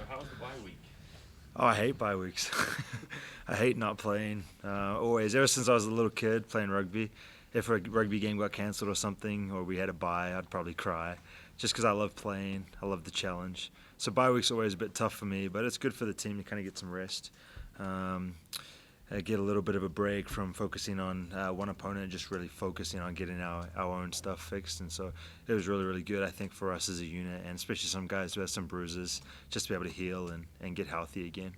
So how was the bye week? Oh, I hate bye weeks. I hate not playing. Always, ever since I was a little kid playing rugby, if a rugby game got cancelled or something, or we had a bye, I'd probably cry, just because I love playing. I love the challenge. So bye week's always a bit tough for me, but it's good for the team to kind of get some rest. Um, get a little bit of a break from focusing on one opponent and just really focusing on getting our own stuff fixed. And so it was really, really good, I think, for us as a unit, and especially some guys who have some bruises, just to be able to heal and get healthy again.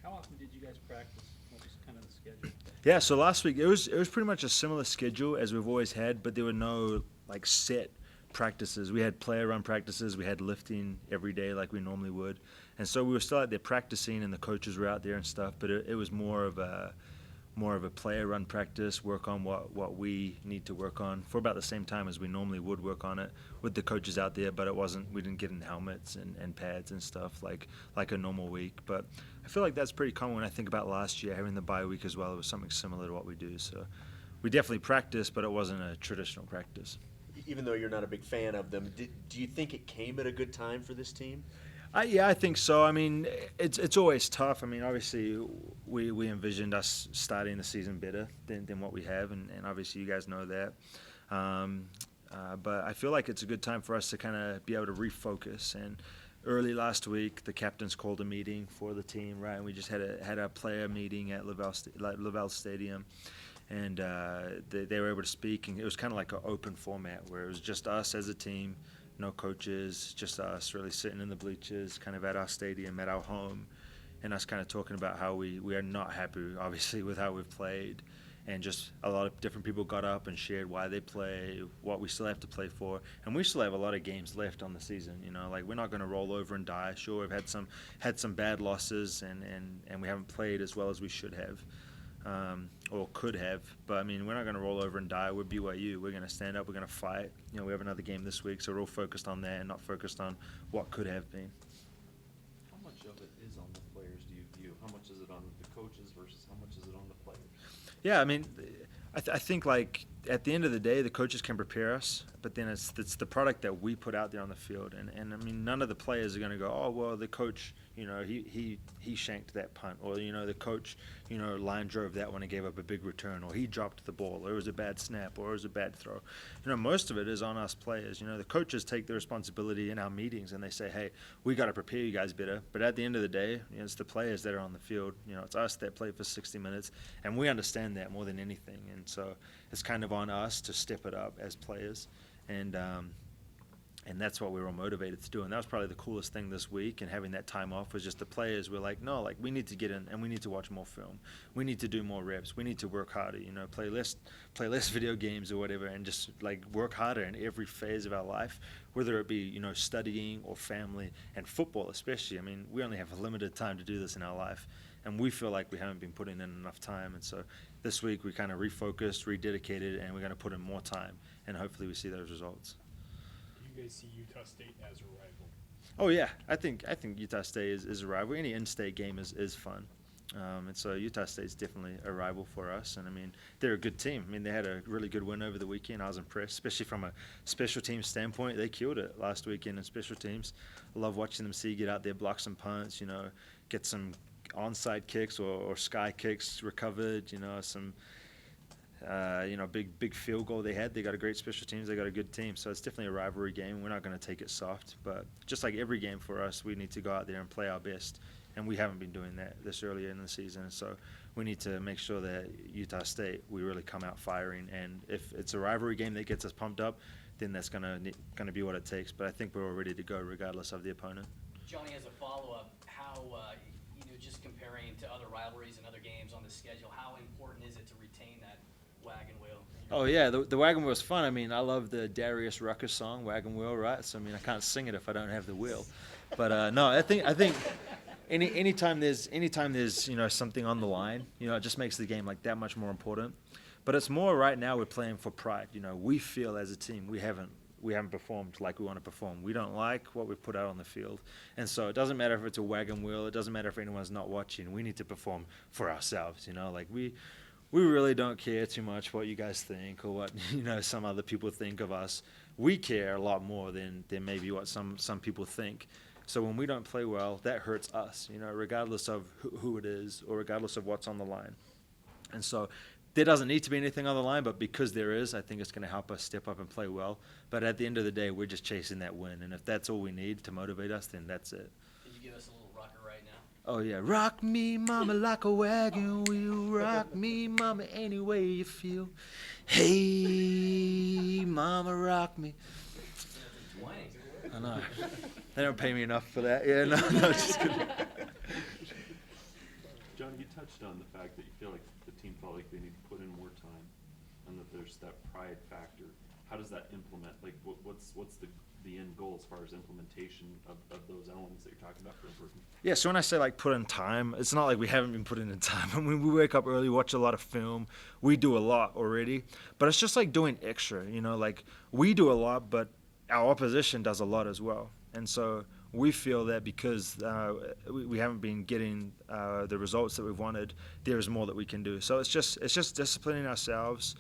How often did you guys practice? What was kind of the schedule? Yeah, so last week it was pretty much a similar schedule as we've always had, but there were no like set practices. We had player run practices, we had lifting every day like we normally would, and so we were still out there practicing, and the coaches were out there and stuff. But it was more of a player run practice, work on what we need to work on for about the same time as we normally would work on it with the coaches out there, but we didn't get in helmets and pads and stuff like a normal week. But I feel like that's pretty common when I think about last year, having the bye week as well. It was something similar to what we do. So we definitely practiced, but it wasn't a traditional practice. Even though you're not a big fan of them, do you think it came at a good time for this team? Yeah, I think so. I mean, it's always tough. I mean, obviously, we envisioned us starting the season better than what we have, and obviously you guys know that. But I feel like it's a good time for us to kind of be able to refocus. And early last week, the captains called a meeting for the team, right? And we just had a player meeting at Lavelle Stadium. And they were able to speak, and it was kind of like an open format where it was just us as a team, no coaches, just us really sitting in the bleachers, kind of at our stadium, at our home, and us kind of talking about how we are not happy, obviously, with how we've played. And just a lot of different people got up and shared why they play, what we still have to play for. And we still have a lot of games left on the season, like we're not going to roll over and die. Sure, we've had some bad losses, and we haven't played as well as we should have. Or could have, but I mean, we're not going to roll over and die. We're BYU. We're going to stand up. We're going to fight. We have another game this week, so we're all focused on that and not focused on what could have been. How much of it is on the players, do you view? How much is it on the coaches versus how much is it on the players? Yeah, I mean, I think like at the end of the day, the coaches can prepare us, but then it's the product that we put out there on the field, and I mean, none of the players are going to go, oh well, the coach, he shanked that punt, or the coach, line drove that one and gave up a big return, or he dropped the ball, or it was a bad snap, or it was a bad throw. Most of it is on us players. The coaches take the responsibility in our meetings, and they say, hey, we got to prepare you guys better. But at the end of the day, it's the players that are on the field. It's us that play for 60 minutes, and we understand that more than anything. And so it's kind of on us to step it up as players, and that's what we were motivated to do. And that was probably the coolest thing this week, and having that time off was just the players were like, no, like we need to get in and we need to watch more film. We need to do more reps. We need to work harder, play less video games or whatever, and just like work harder in every phase of our life, whether it be, studying or family and football especially. I mean, we only have a limited time to do this in our life, and we feel like we haven't been putting in enough time. And so this week we kind of refocused, rededicated, and we're going to put in more time, and hopefully we see those results. Do you guys see Utah State as a rival? Oh yeah, I think Utah State is a rival. Any in-state game is fun, and so Utah State's definitely a rival for us. And I mean, they're a good team. I mean, they had a really good win over the weekend. I was impressed, especially from a special teams standpoint. They killed it last weekend in special teams. I love watching them get out there, block some punts, get some onside kicks or sky kicks recovered. Some. Big field goal they had. They got a great special teams. They got a good team. So it's definitely a rivalry game. We're not going to take it soft. But just like every game for us, we need to go out there and play our best. And we haven't been doing that this earlier in the season. So we need to make sure that Utah State, we really come out firing. And if it's a rivalry game that gets us pumped up, then that's going to be what it takes. But I think we're all ready to go regardless of the opponent. Johnny, as a follow-up, how, just comparing to other rivalries and other games on the schedule, how important is it to retain that Wagon Wheel? Oh yeah, the Wagon Wheel's fun. I mean, I love the Darius Rucker song, Wagon Wheel, right? So I mean, I can't sing it if I don't have the wheel. But no, I think anytime there's something on the line, it just makes the game like that much more important. But it's more right now we're playing for pride. We feel as a team we haven't performed like we want to perform. We don't like what we've put out on the field. And so it doesn't matter if it's a Wagon Wheel. It doesn't matter if anyone's not watching. We need to perform for ourselves. Like we really don't care too much what you guys think or what some other people think of us. We care a lot more than maybe what some people think. So when we don't play well, that hurts us, you know, regardless of who it is or regardless of what's on the line. And so there doesn't need to be anything on the line, but because there is, I think it's going to help us step up and play well. But at the end of the day, we're just chasing that win. And if that's all we need to motivate us, then that's it. Could you give us a little rocker right now? Oh, yeah. Rock me, mama, like a wagon wheel. Rock me, mama, any way you feel. Hey, mama, rock me. I know. They don't pay me enough for that. Yeah, no, just kidding. John, you touched on the fact that you feel like the team felt like they need to put in more time, and that there's that pride factor. How does that implement? Like, what's the end goal as far as implementation of those elements that you're talking about for improvement? Yeah, so when I say like put in time, it's not like we haven't been putting in time. I mean, we wake up early, watch a lot of film. We do a lot already, but it's just like doing extra. You know, like we do a lot, but our opposition does a lot as well. And so we feel that because we haven't been getting the results that we've wanted, there is more that we can do. So it's just disciplining ourselves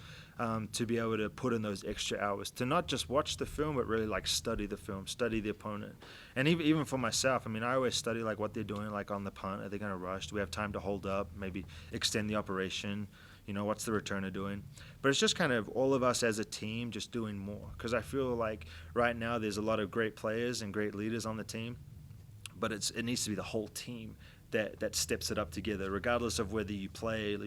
to be able to put in those extra hours, to not just watch the film, but really like study the film, study the opponent. And even for myself, I mean, I always study like what they're doing, like on the punt. Are they going to rush? Do we have time to hold up? Maybe extend the operation? You know, what's the returner doing? But it's just kind of all of us as a team just doing more. Because I feel like right now there's a lot of great players and great leaders on the team, but it needs to be the whole team that steps it up together, regardless of whether you play,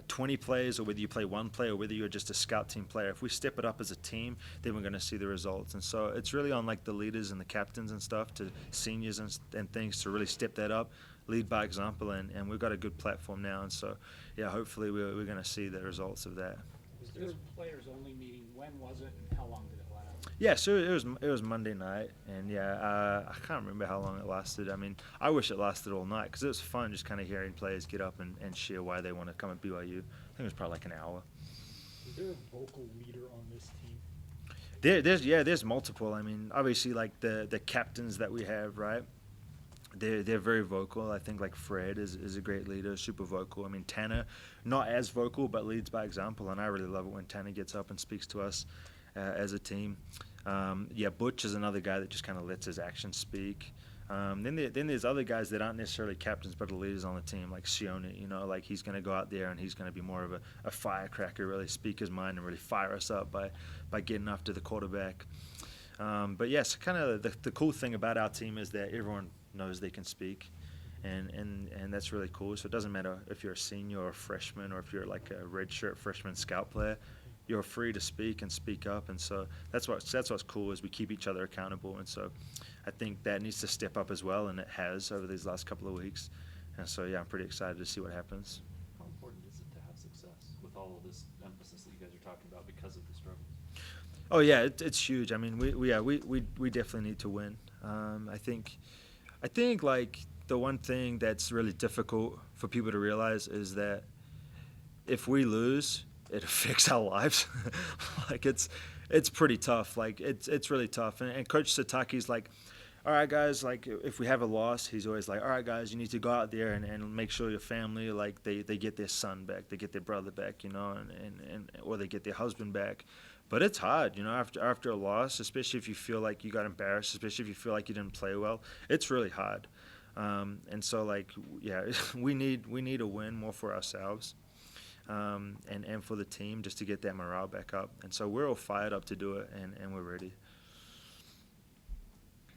20 plays or whether you play one play or whether you're just a scout team player. If we step it up as a team, then we're going to see the results. And so it's really on like the leaders and the captains and stuff, to seniors and things, to really step that up, lead by example, and we've got a good platform now. And so, yeah, hopefully we're going to see the results of that. Was this players only meeting? When was it, and how long did it last? Yeah, so it was Monday night, and yeah, I can't remember how long it lasted. I mean, I wish it lasted all night because it was fun just kind of hearing players get up and share why they want to come at BYU. I think it was probably like an hour. Is there a vocal leader on this team? There's multiple. I mean, obviously like the captains that we have, right? They're very vocal. I think like Fred is a great leader, super vocal. I mean, Tanner, not as vocal, but leads by example, and I really love it when Tanner gets up and speaks to us as a team. Butch is another guy that just kind of lets his actions speak. Then there's other guys that aren't necessarily captains but are leaders on the team, like Sione. You know, like he's going to go out there and he's going to be more of a firecracker, really speak his mind and really fire us up by getting after the quarterback. But yes, kind of the cool thing about our team is that everyone knows they can speak, and that's really cool. So it doesn't matter if you're a senior or a freshman, or if you're like a redshirt freshman scout player, you're free to speak and speak up. And so that's what's cool, is we keep each other accountable. And so I think that needs to step up as well, and it has over these last couple of weeks. And so yeah, I'm pretty excited to see what happens. How important is it to have success with all of this emphasis that you guys are talking about because of the struggles? Oh yeah, it's huge. I mean, we definitely need to win. I think like the one thing that's really difficult for people to realize is that if we lose, it affects our lives. Like it's pretty tough. Like it's really tough. And Coach Sataki's like, all right, guys, like if we have a loss, he's always like, all right, guys, you need to go out there and make sure your family, like they get their son back, they get their brother back, you know, and or they get their husband back. But it's hard, you know, after a loss, especially if you feel like you got embarrassed, especially if you feel like you didn't play well. It's really hard. And so, like, yeah, we need a win more for ourselves and for the team, just to get that morale back up. And so we're all fired up to do it, and we're ready.